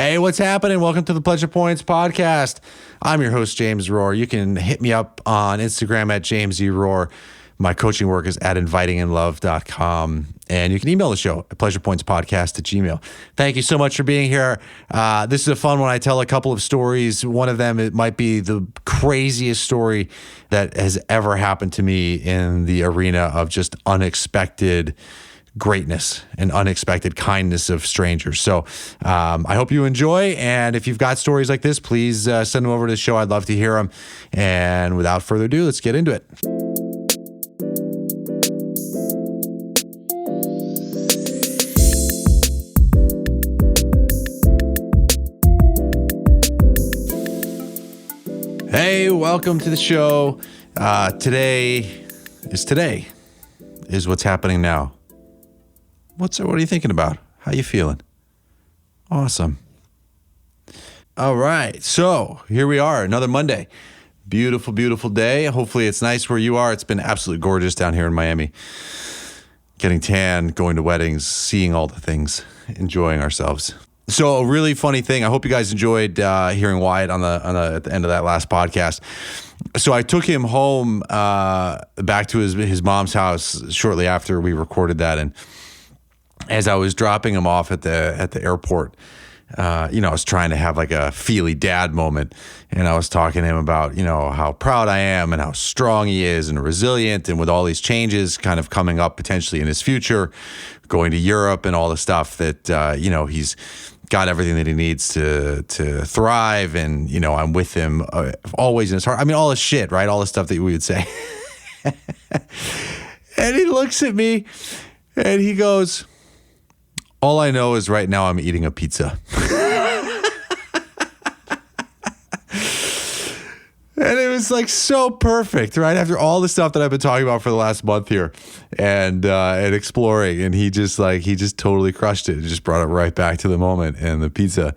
Hey, what's happening? Welcome to the Pleasure Points podcast. I'm your host, James Rohr. You can hit me up on Instagram at James E. Rohr. My coaching work is at invitinginlove.com. And you can email the show at pleasurepointspodcast@gmail.com. Thank you so much for being here. This is a fun one. I tell a couple of stories. One of them, it might be the craziest story that has ever happened to me in the arena of just unexpected greatness and unexpected kindness of strangers. So I hope you enjoy. And if you've got stories like this, please send them over to the show. I'd love to hear them. And without further ado, let's get into it. Hey, welcome to the show. Today is what's happening now. What are you thinking about? How you feeling? Awesome. All right. So here we are, another Monday. Beautiful, beautiful day. Hopefully it's nice where you are. It's been absolutely gorgeous down here in Miami. Getting tan, going to weddings, seeing all the things, enjoying ourselves. So a really funny thing. I hope you guys enjoyed hearing Wyatt at the end of that last podcast. So I took him home back to his mom's house shortly after we recorded that, and as I was dropping him off at the airport, I was trying to have like a feely dad moment, and I was talking to him about, how proud I am and how strong he is and resilient, and with all these changes kind of coming up potentially in his future, going to Europe and all the stuff that, he's got everything that he needs to thrive, and, I'm with him always in his heart. I mean, all the shit, right? All the stuff that we would say. And he looks at me and he goes, "All I know is right now I'm eating a pizza." And it was like so perfect, right? After all the stuff that I've been talking about for the last month here and exploring. And he just totally crushed it. It just brought it right back to the moment and the pizza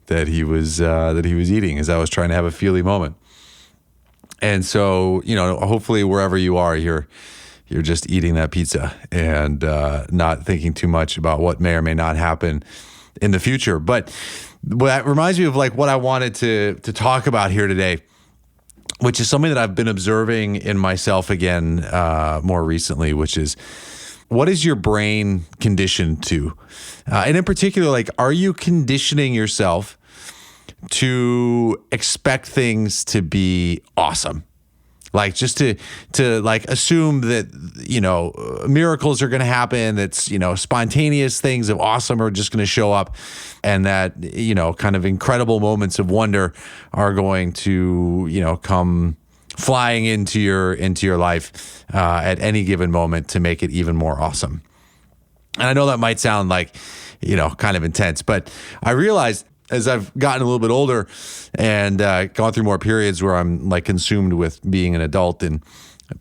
that he was eating as I was trying to have a feely moment. And so, hopefully wherever you are, you're just eating that pizza and not thinking too much about what may or may not happen in the future. But that reminds me of like what I wanted to talk about here today, which is something that I've been observing in myself again more recently, which is, what is your brain conditioned to? And in particular, like, are you conditioning yourself to expect things to be awesome? Like just to like assume that, miracles are going to happen, that's, spontaneous things of awesome are just going to show up, and that, kind of incredible moments of wonder are going to, come flying into your life at any given moment to make it even more awesome. And I know that might sound like, kind of intense, but I realized as I've gotten a little bit older and gone through more periods where I'm like consumed with being an adult and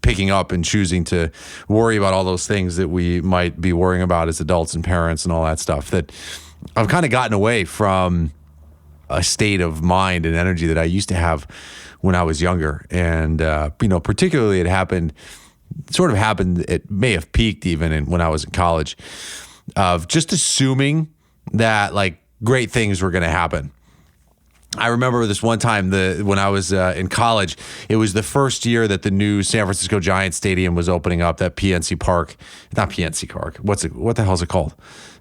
picking up and choosing to worry about all those things that we might be worrying about as adults and parents and all that stuff, that I've kind of gotten away from a state of mind and energy that I used to have when I was younger. And, particularly it may have peaked even when I was in college, of just assuming that like great things were going to happen. I remember this one time when I was in college, it was the first year that the new San Francisco Giants stadium was opening up, that PNC Park, not PNC Park. What the hell is it called?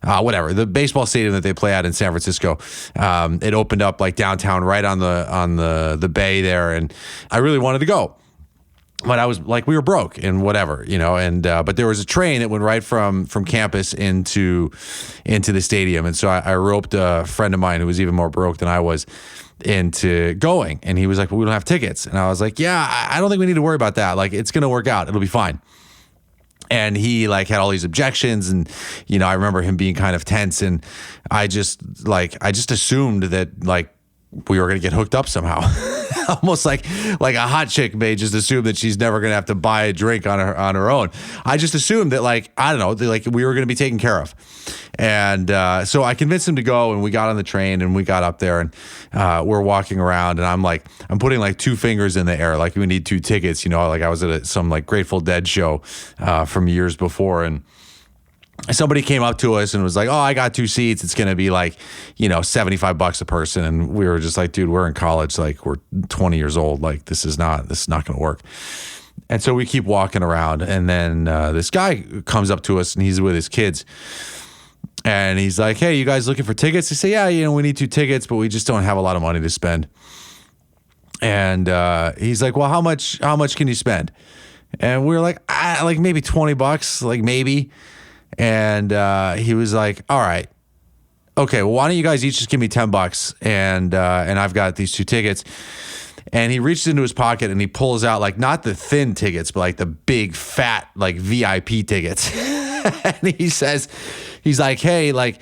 Whatever. The baseball stadium that they play at in San Francisco. It opened up like downtown right on the bay there. And I really wanted to go. But I was like, we were broke and whatever, but there was a train that went right from campus into the stadium. And so I roped a friend of mine who was even more broke than I was into going. And he was like, well, we don't have tickets. And I was like, yeah, I don't think we need to worry about that. Like, it's going to work out. It'll be fine. And he like had all these objections, and, I remember him being kind of tense, and I just assumed that like we were going to get hooked up somehow. Almost like a hot chick may just assume that she's never going to have to buy a drink on her own. I just assumed that, like, I don't know, that, like, we were going to be taken care of. And so I convinced him to go, and we got on the train and we got up there, and we're walking around, and I'm putting like two fingers in the air, like we need two tickets, like I was at some like Grateful Dead show from years before, and somebody came up to us and was like, "Oh, I got 2 seats. It's going to be like, $75 a person." And we were just like, "Dude, we're in college. Like, we're 20 years old. Like, this is not going to work." And so we keep walking around, and then this guy comes up to us, and he's with his kids, and he's like, "Hey, you guys looking for tickets?" They say, "Yeah, we need 2 tickets, but we just don't have a lot of money to spend." And he's like, "Well, how much can you spend?" And we were like, like maybe $20, like maybe. And he was like, "All right, okay, well, why don't you guys each just give me $10, and I've got these 2 tickets." And he reaches into his pocket and he pulls out, like, not the thin tickets, but like the big fat, like, VIP tickets. And he says, he's like, "Hey, like,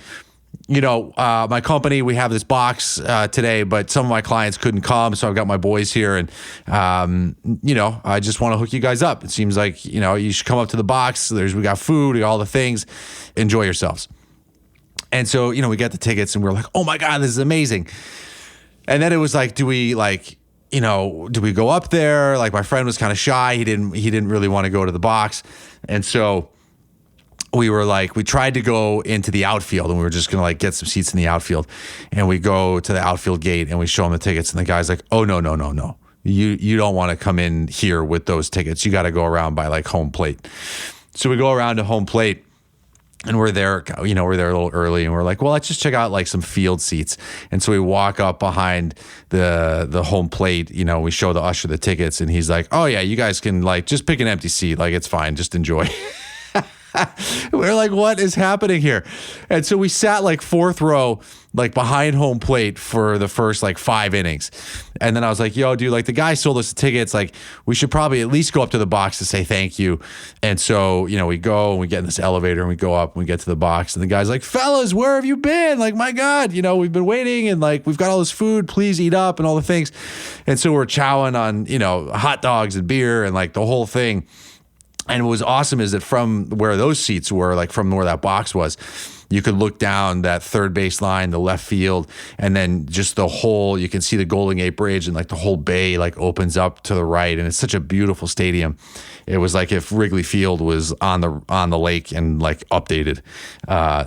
my company, we have this box today, but some of my clients couldn't come, so I've got my boys here, and I just want to hook you guys up. It seems like you should come up to the box. We got food, we got all the things. Enjoy yourselves." And so we get the tickets, and we're like, "Oh my God, this is amazing." And then it was like, do we go up there? Like, my friend was kind of shy. He didn't really want to go to the box, and so we were like, we tried to go into the outfield, and we were just gonna like get some seats in the outfield, and we go to the outfield gate and we show him the tickets, and the guy's like, "Oh, no. You don't want to come in here with those tickets. You got to go around by like home plate." So we go around to home plate, and we're there a little early, and we're like, "Well, let's just check out like some field seats." And so we walk up behind the home plate, we show the usher the tickets, and he's like, "Oh yeah, you guys can like just pick an empty seat. Like, it's fine. Just enjoy." We're like, "What is happening here?" And so we sat like 4th row, like behind home plate for the first like 5 innings. And then I was like, "Yo, dude, like the guy sold us the tickets. Like, we should probably at least go up to the box to say thank you." And so, we go and we get in this elevator and we go up and we get to the box, and the guy's like, "Fellas, where have you been? Like, my God, we've been waiting, and like, we've got all this food, please eat up," and all the things. And so we're chowing on, hot dogs and beer and like the whole thing. And what was awesome is that from where those seats were, like from where that box was, you could look down that third base line, the left field, and then just you can see the Golden Gate Bridge, and like the whole bay like opens up to the right. And it's such a beautiful stadium. It was like if Wrigley Field was on the lake and like updated.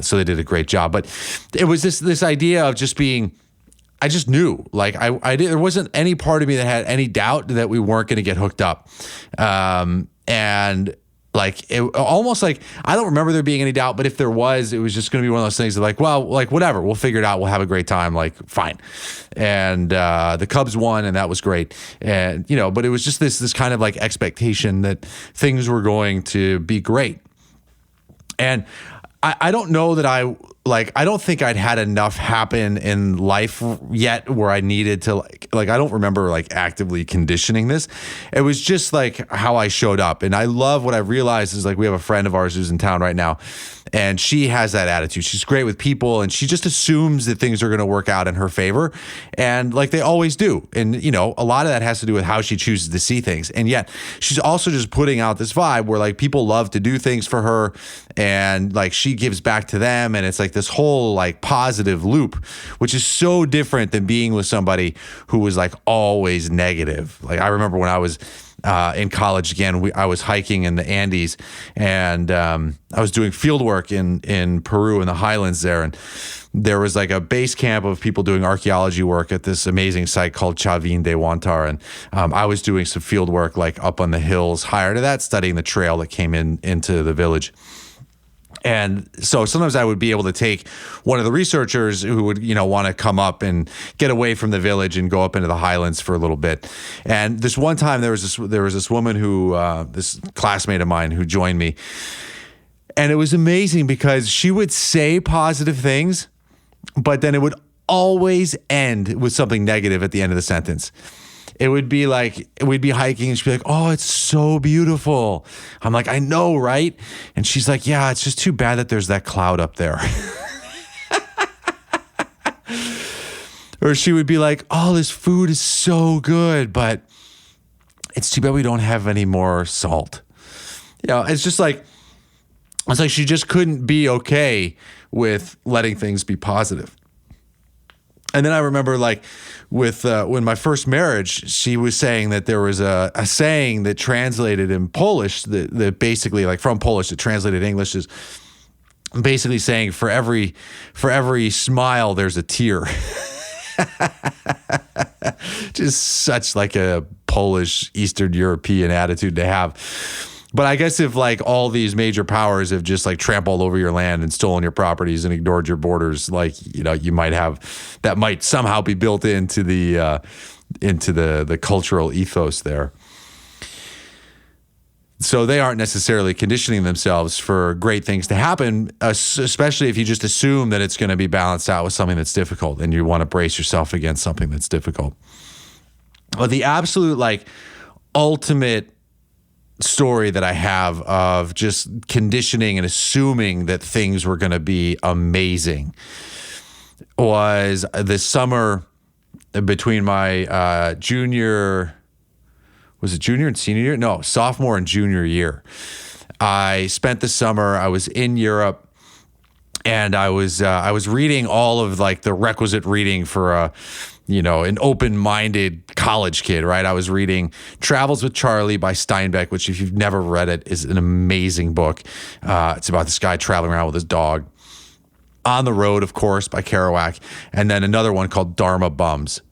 So they did a great job. But it was this idea of just being, I just knew, like there wasn't any part of me that had any doubt that we weren't going to get hooked up. And like, it almost like, I don't remember there being any doubt, but if there was, it was just going to be one of those things that like, well, like whatever, we'll figure it out. We'll have a great time. Like, fine. And, the Cubs won, and that was great. And, but it was just this kind of like expectation that things were going to be great. And I don't know that I don't think I'd had enough happen in life yet where I needed to like I don't remember like actively conditioning this. It was just like how I showed up. And I love what I realized is like, we have a friend of ours who's in town right now, and she has that attitude. She's great with people, and she just assumes that things are going to work out in her favor. And like they always do. And, a lot of that has to do with how she chooses to see things. And yet she's also just putting out this vibe where like people love to do things for her, and like she gives back to them. And it's like this whole like positive loop, which is so different than being with somebody who was like always negative. Like I remember when I was in college again, I was hiking in the Andes, and I was doing field work in Peru in the highlands there. And there was like a base camp of people doing archaeology work at this amazing site called Chavin de Huantar. And I was doing some field work like up on the hills higher to that, studying the trail that came into the village. And so sometimes I would be able to take one of the researchers who would, want to come up and get away from the village and go up into the highlands for a little bit. And this one time there was this woman who, this classmate of mine who joined me. And it was amazing because she would say positive things, but then it would always end with something negative at the end of the sentence. It would be like, we'd be hiking and she'd be like, "Oh, it's so beautiful." I'm like, "I know, right?" And she's like, "Yeah, it's just too bad that there's that cloud up there." Or she would be like, "Oh, this food is so good, but it's too bad we don't have any more salt." It's just like, it's like she just couldn't be okay with letting things be positive. And then I remember like with when my first marriage, she was saying that there was a saying that translated in Polish that basically like from Polish that translated English is basically saying for every smile, there's a tear. Just such like a Polish Eastern European attitude to have. But I guess if like all these major powers have just like trampled over your land and stolen your properties and ignored your borders, like, you know, you might have, that might somehow be built into the cultural ethos there. So they aren't necessarily conditioning themselves for great things to happen, especially if you just assume that it's going to be balanced out with something that's difficult and you want to brace yourself against something that's difficult. But the absolute like ultimate story that I have of just conditioning and assuming that things were going to be amazing was the summer between my junior and senior year? No, sophomore and junior year. I spent the summer, I was in Europe, and I was reading all of like the requisite reading for an open-minded college kid, right? I was reading Travels with Charlie by Steinbeck, which if you've never read it is an amazing book. It's about this guy traveling around with his dog. On the Road, of course, by Kerouac, and then another one called Dharma Bums.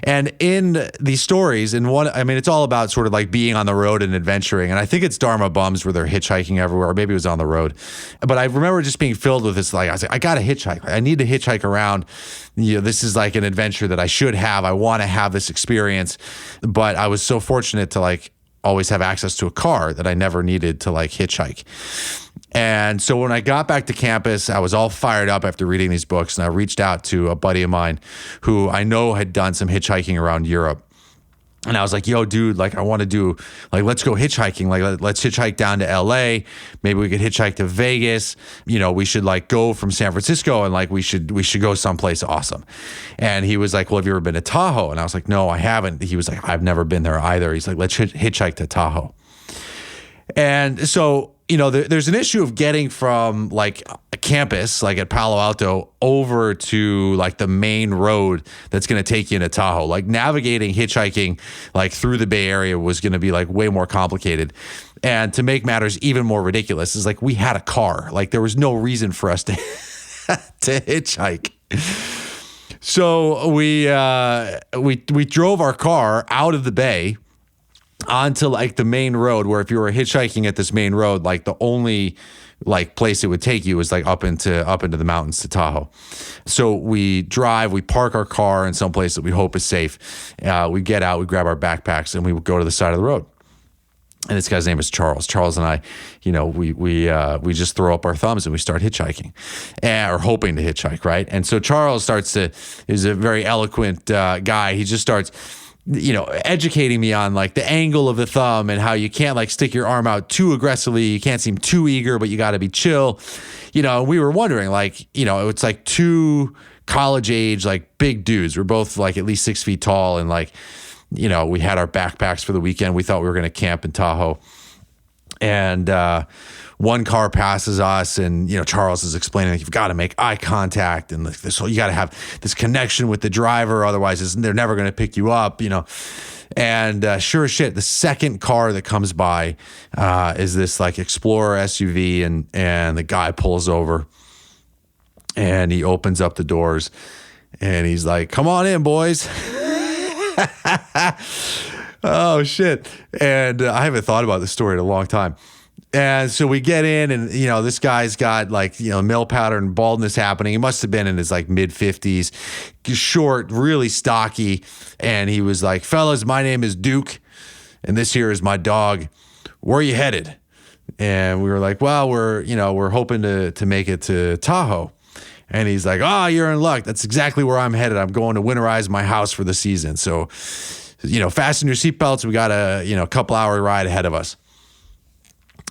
And in these stories, it's all about sort of like being on the road and adventuring. And I think it's Dharma Bums where they're hitchhiking everywhere, or maybe it was On the Road. But I remember just being filled with this, like, I was like, I got to hitchhike. I need to hitchhike around. You know, this is like an adventure that I should have. I want to have this experience. But I was so fortunate to like always have access to a car that I never needed to like hitchhike. And so when I got back to campus, I was all fired up after reading these books, and I reached out to a buddy of mine who I know had done some hitchhiking around Europe. And I was like, yo, dude, like, I want to do, like, let's go hitchhiking. Like, let's hitchhike down to LA. Maybe we could hitchhike to Vegas. You know, we should like go from San Francisco and like, we should go someplace awesome. And he was like, well, have you ever been to Tahoe? And I was like, no, I haven't. He was like, I've never been there either. He's like, let's hitchhike to Tahoe. And so, you know, there's an issue of getting from like a campus, like at Palo Alto, over to like the main road that's going to take you into Tahoe. Like navigating hitchhiking like through the Bay Area was going to be like way more complicated. And to make matters even more ridiculous is like we had a car. Like there was no reason for us to to hitchhike. So we drove our car out of the bay onto like the main road, where if you were hitchhiking at this main road, like the only like place it would take you was like up into the mountains to Tahoe. So we park our car in some place that we hope is safe. We get out, we grab our backpacks, and we would go to the side of the road. And this guy's name is Charles. Charles and I, you know, we just throw up our thumbs and we start hitchhiking, or hoping to hitchhike, right? And so Charles is a very eloquent guy. He just starts, you know, educating me on like the angle of the thumb and how you can't like stick your arm out too aggressively. You can't seem too eager, but you got to be chill. You know, we were wondering, like, you know, it's like two college age, like big dudes. We're both like at least 6 feet tall. And like, you know, we had our backpacks for the weekend. We thought we were going to camp in Tahoe. And one car passes us, and you know Charles is explaining, like, you've got to make eye contact, and so you got to have this connection with the driver, otherwise they're never going to pick you up, you know. And sure as shit, the second car that comes by is this like Explorer SUV, and the guy pulls over, and he opens up the doors, and he's like, "Come on in, boys." Oh shit. And I haven't thought about this story in a long time. And so we get in, and you know, this guy's got like, you know, male pattern baldness happening. He must have been in his like mid 50s, short, really stocky. And he was like, "Fellas, my name is Duke, and this here is my dog. Where are you headed?" And we were like, "Well, we're hoping to make it to Tahoe." And he's like, "Oh, you're in luck. That's exactly where I'm headed. I'm going to winterize my house for the season. So, you know, fasten your seatbelts. We got a couple hour ride ahead of us."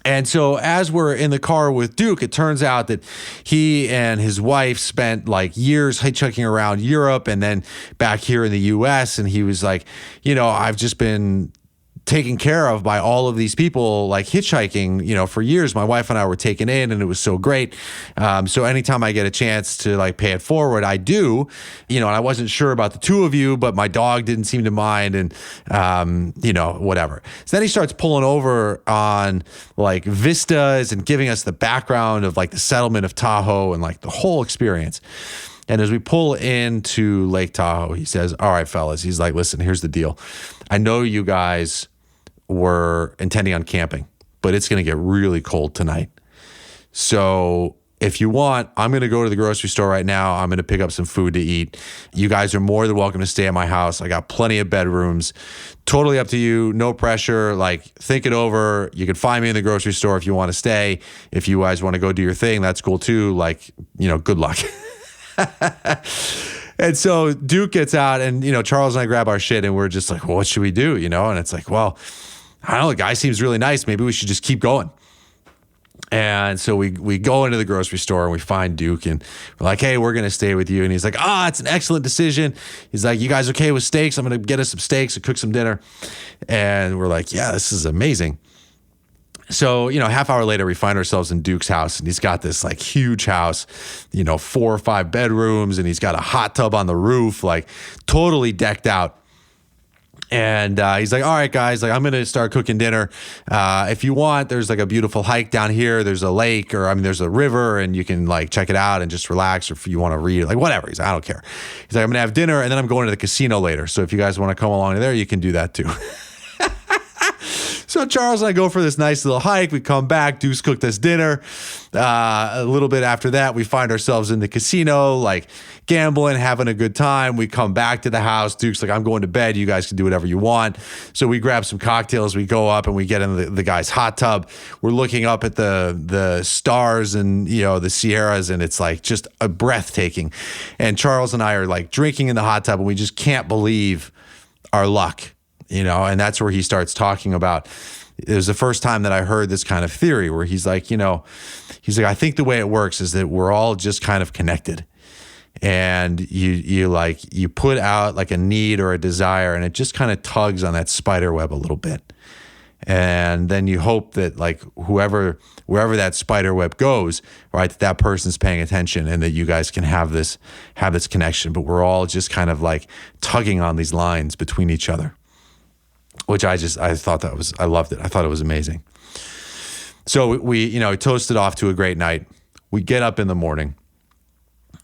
And so as we're in the car with Duke, it turns out that he and his wife spent like years hitchhiking around Europe and then back here in the US. And he was like, you know, I've just been taken care of by all of these people, like hitchhiking, for years. My wife and I were taken in, and it was so great. So anytime I get a chance to like pay it forward, I do, and I wasn't sure about the two of you, but my dog didn't seem to mind, and, whatever. So then he starts pulling over on like vistas and giving us the background of like the settlement of Tahoe and like the whole experience. And as we pull into Lake Tahoe, he says, all right, fellas, he's like, listen, here's the deal. I know you guys were intending on camping, but it's going to get really cold tonight. So if you want, I'm going to go to the grocery store right now. I'm going to pick up some food to eat. You guys are more than welcome to stay at my house. I got plenty of bedrooms. Totally up to you. No pressure. Like, think it over. You can find me in the grocery store if you want to stay. If you guys want to go do your thing, that's cool too. like, good luck. And so Duke gets out, and, Charles and I grab our shit, and we're just like, well, what should we do? And it's like, well, I don't know, the guy seems really nice. Maybe we should just keep going. And so we go into the grocery store, and we find Duke, and we're like, hey, we're going to stay with you. And he's like, it's an excellent decision. He's like, you guys okay with steaks? I'm going to get us some steaks and cook some dinner. And we're like, yeah, this is amazing. So, half hour later, we find ourselves in Duke's house, and he's got this like huge house, 4 or 5 bedrooms, and he's got a hot tub on the roof, like totally decked out. And he's like, all right, guys, like I'm going to start cooking dinner. If you want, there's like a beautiful hike down here. There's a lake, there's a river, and you can like check it out and just relax, or if you want to read, like whatever. He's like, I don't care. He's like, I'm going to have dinner, and then I'm going to the casino later. So if you guys want to come along there, you can do that too. So Charles and I go for this nice little hike. We come back. Duke's cooked us dinner. A little bit after that, we find ourselves in the casino, like gambling, having a good time. We come back to the house. Duke's like, I'm going to bed. You guys can do whatever you want. So we grab some cocktails. We go up and we get in the guy's hot tub. We're looking up at the stars and, the Sierras, and it's like just a breathtaking. And Charles and I are like drinking in the hot tub, and we just can't believe our luck. And that's where he starts talking about, it was the first time that I heard this kind of theory where he's like, I think the way it works is that we're all just kind of connected, and you put out like a need or a desire, and it just kind of tugs on that spider web a little bit. And then you hope that like wherever that spider web goes, right, that person's paying attention, and that you guys can have this connection. But we're all just kind of like tugging on these lines between each other. Which I thought I loved it. I thought it was amazing. So we toasted off to a great night. We get up in the morning.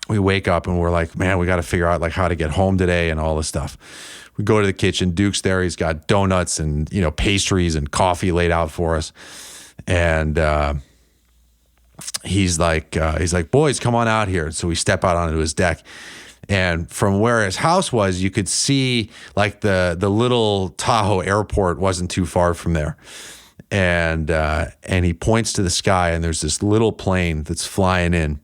We wake up and we're like, man, we got to figure out like how to get home today and all this stuff. We go to the kitchen. Duke's there. He's got donuts and, pastries and coffee laid out for us. And he's like, boys, come on out here. So we step out onto his deck. And from where his house was, you could see like the little Tahoe airport wasn't too far from there. And he points to the sky, and there's this little plane that's flying in.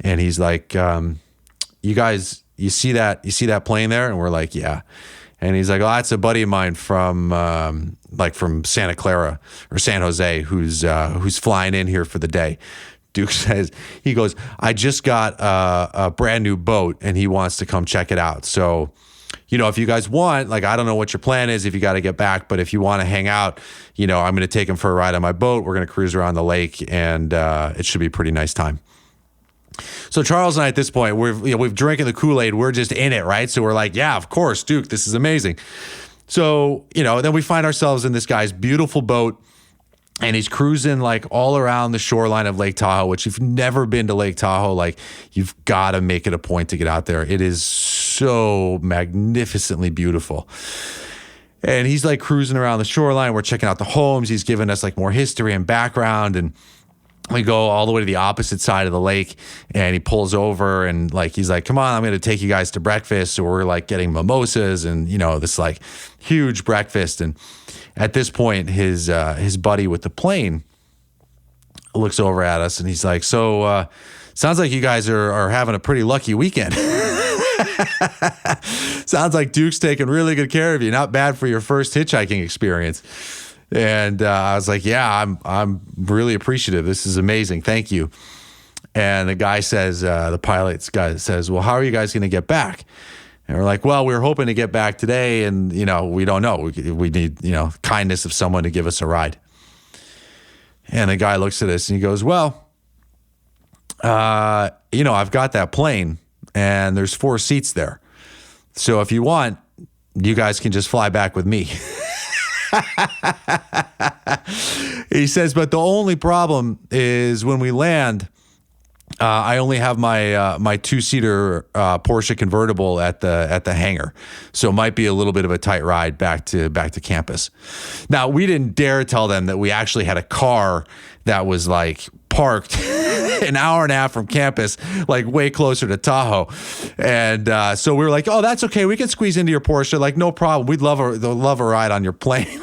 And he's like, you guys, you see that plane there? And we're like, yeah. And he's like, oh, that's a buddy of mine from Santa Clara or San Jose who's flying in here for the day. Duke says, he goes, I just got a brand new boat, and he wants to come check it out. So, if you guys want, like, I don't know what your plan is if you got to get back, but if you want to hang out, I'm going to take him for a ride on my boat. We're going to cruise around the lake, and it should be a pretty nice time. So Charles and I, at this point, we've drinking the Kool-Aid. We're just in it, right? So we're like, yeah, of course, Duke, this is amazing. So, then we find ourselves in this guy's beautiful boat. And he's cruising like all around the shoreline of Lake Tahoe, which if you've never been to Lake Tahoe, like you've got to make it a point to get out there. It is so magnificently beautiful. And he's like cruising around the shoreline. We're checking out the homes. He's giving us like more history and background. And we go all the way to the opposite side of the lake, and he pulls over and like, he's like, come on, I'm going to take you guys to breakfast. So we're like getting mimosas and, this like huge breakfast. And at this point, his buddy with the plane looks over at us, and he's like, so sounds like you guys are having a pretty lucky weekend. Sounds like Duke's taking really good care of you. Not bad for your first hitchhiking experience. And I was like, yeah, I'm really appreciative. This is amazing. Thank you. And the guy says, the pilot's guy says, well, how are you guys going to get back? And we're like, well, we were hoping to get back today, and we don't know. We need kindness of someone to give us a ride. And the guy looks at us and he goes, well, I've got that plane and there's 4 seats there. So if you want, you guys can just fly back with me. He says, but the only problem is when we land, I only have my 2-seater Porsche convertible at the hangar, so it might be a little bit of a tight ride back to campus. Now, we didn't dare tell them that we actually had a car that was like parked an hour and a half from campus, like way closer to Tahoe, and so we were like, "Oh, that's okay. We can squeeze into your Porsche. Like, no problem. We'd love a ride on your plane."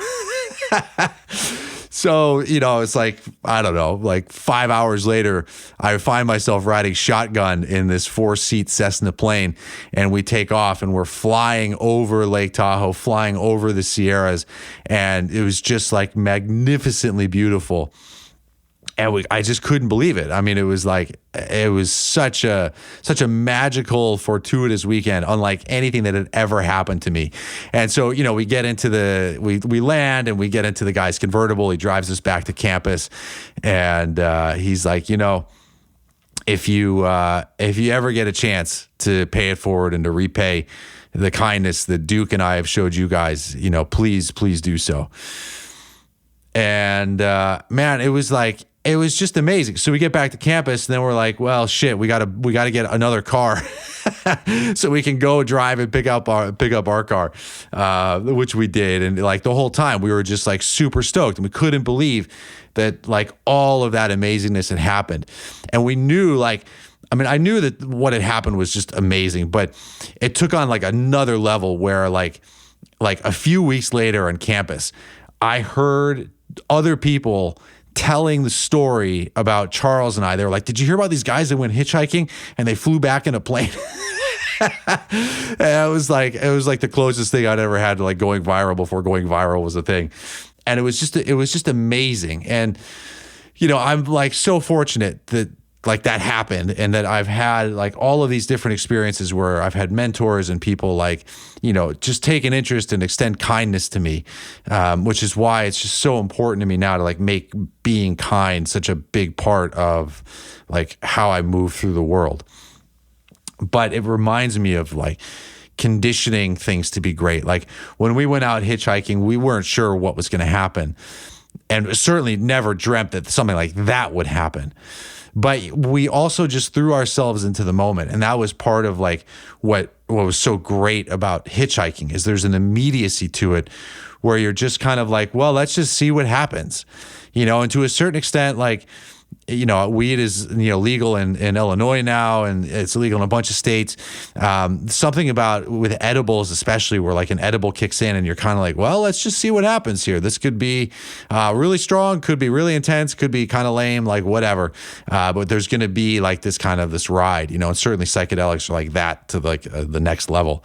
So, it's like, I don't know, like 5 hours later, I find myself riding shotgun in this 4-seat Cessna plane, and we take off and we're flying over Lake Tahoe, flying over the Sierras, and it was just like magnificently beautiful. And I just couldn't believe it. I mean, it was such a magical, fortuitous weekend, unlike anything that had ever happened to me. And so, we get into we land and we get into the guy's convertible. He drives us back to campus, and he's like, if you ever get a chance to pay it forward and to repay the kindness that Duke and I have showed you guys, please do so. And man, it was just amazing. So we get back to campus, and then we're like, well, shit, we gotta get another car so we can go drive and pick up our car, which we did. And like the whole time we were just like super stoked, and we couldn't believe that like all of that amazingness had happened. And we knew I knew that what had happened was just amazing, but it took on like another level where like a few weeks later on campus, I heard other people telling the story about Charles and I. They were like, did you hear about these guys that went hitchhiking and they flew back in a plane? And it was like the closest thing I'd ever had to like going viral before going viral was a thing. And it was just amazing. And, I'm like so fortunate that like that happened, and that I've had like all of these different experiences where I've had mentors and people like, just take an interest and extend kindness to me, which is why it's just so important to me now to like make being kind such a big part of like how I move through the world. But it reminds me of like conditioning things to be great. Like when we went out hitchhiking, we weren't sure what was going to happen, and certainly never dreamt that something like that would happen. But we also just threw ourselves into the moment. And that was part of like what was so great about hitchhiking is there's an immediacy to it where you're just kind of like, well, let's just see what happens, and to a certain extent, like, weed is, legal in Illinois now, and it's illegal in a bunch of states. Something about with edibles, especially where like an edible kicks in and you're kind of like, well, let's just see what happens here. This could be really strong, could be really intense, could be kind of lame, like whatever. But there's going to be like this ride, and certainly psychedelics are like that to like the next level.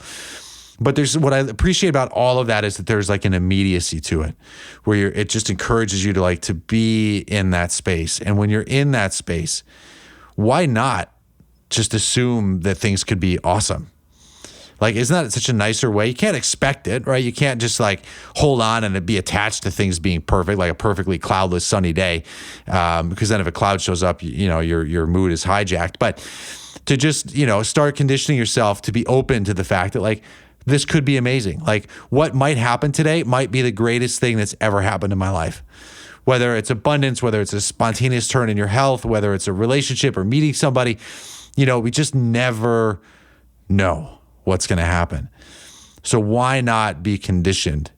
But there's what I appreciate about all of that is that there's like an immediacy to it where it just encourages you to like to be in that space. And when you're in that space, why not just assume that things could be awesome? Like, isn't that such a nicer way? You can't expect it, right? You can't just like hold on and be attached to things being perfect, like a perfectly cloudless sunny day. Because then if a cloud shows up, your mood is hijacked. But to just, start conditioning yourself to be open to the fact that like, this could be amazing. Like what might happen today might be the greatest thing that's ever happened in my life. Whether it's abundance, whether it's a spontaneous turn in your health, whether it's a relationship or meeting somebody, we just never know what's going to happen. So why not be conditioned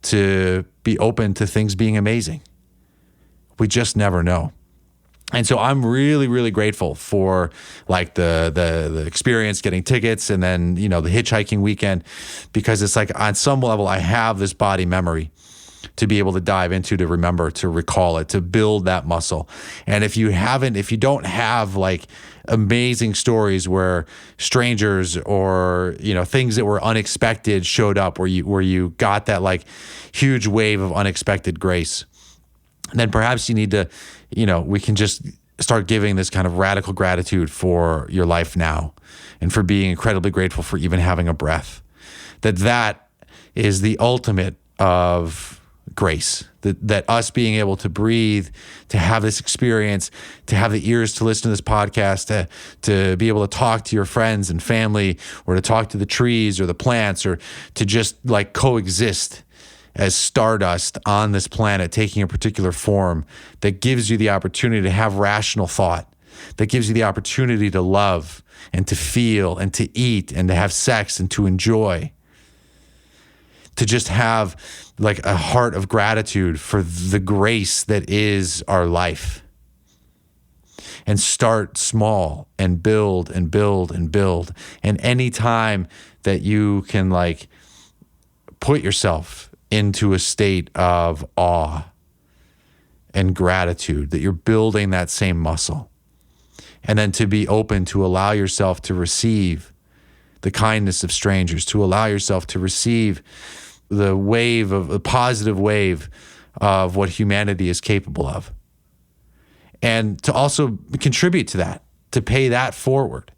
to be open to things being amazing? We just never know. And so I'm really, really grateful for like the experience, getting tickets, and then, the hitchhiking weekend, because it's like on some level I have this body memory to be able to dive into, to remember, to recall it, to build that muscle. And if you don't have like amazing stories where strangers or, things that were unexpected showed up, where you got that like huge wave of unexpected grace, then perhaps you need to, we can just start giving this kind of radical gratitude for your life now and for being incredibly grateful for even having a breath. That is the ultimate of grace. That us being able to breathe, to have this experience, to have the ears to listen to this podcast, to be able to talk to your friends and family, or to talk to the trees or the plants, or to just like coexist as stardust on this planet, taking a particular form that gives you the opportunity to have rational thought, that gives you the opportunity to love and to feel and to eat and to have sex and to enjoy, to just have like a heart of gratitude for the grace that is our life. And start small and build and build and build. And any time that you can like put yourself into a state of awe and gratitude, that you're building that same muscle. And then to be open to allow yourself to receive the kindness of strangers, to allow yourself to receive the positive wave of what humanity is capable of. And to also contribute to that, to pay that forward,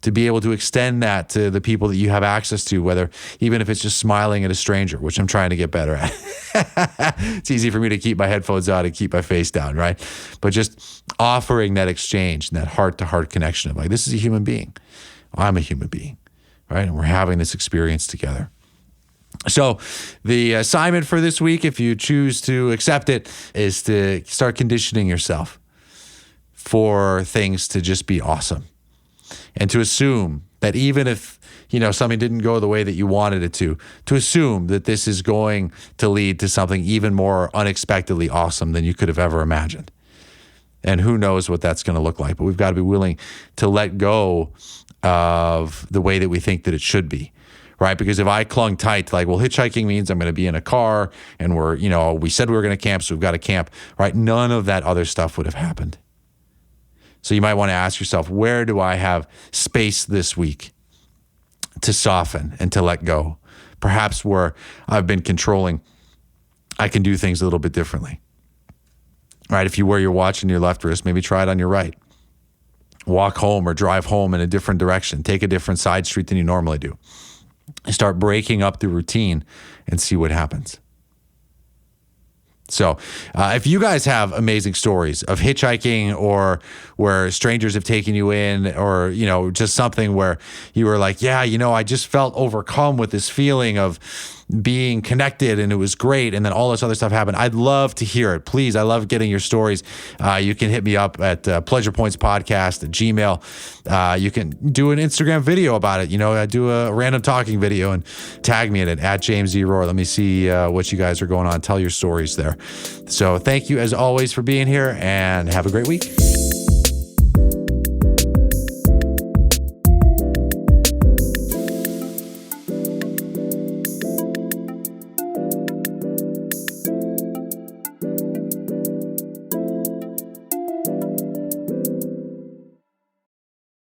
to be able to extend that to the people that you have access to, whether even if it's just smiling at a stranger, which I'm trying to get better at. It's easy for me to keep my headphones on and keep my face down, right? But just offering that exchange and that heart-to-heart connection of like, this is a human being. I'm a human being, right? And we're having this experience together. So the assignment for this week, if you choose to accept it, is to start conditioning yourself for things to just be awesome. And to assume that even if, something didn't go the way that you wanted it to assume that this is going to lead to something even more unexpectedly awesome than you could have ever imagined. And who knows what that's going to look like. But we've got to be willing to let go of the way that we think that it should be. Right? Because if I clung tight to like, well, hitchhiking means I'm going to be in a car and we said we were going to camp, so we've got to camp, right? None of that other stuff would have happened. So you might want to ask yourself, where do I have space this week to soften and to let go? Perhaps where I've been controlling, I can do things a little bit differently. Right? If you wear your watch in your left wrist, maybe try it on your right. Walk home or drive home in a different direction. Take a different side street than you normally do. Start breaking up the routine and see what happens. So if you guys have amazing stories of hitchhiking or where strangers have taken you in or, just something where you were like, yeah, I just felt overcome with this feeling of being connected and it was great. And then all this other stuff happened. I'd love to hear it. Please. I love getting your stories. You can hit me up at pleasurepointspodcast@gmail.com. You can do an Instagram video about it. I do a random talking video and tag me in it at James E. Rohr. Let me see what you guys are going on. Tell your stories there. So thank you as always for being here and have a great week.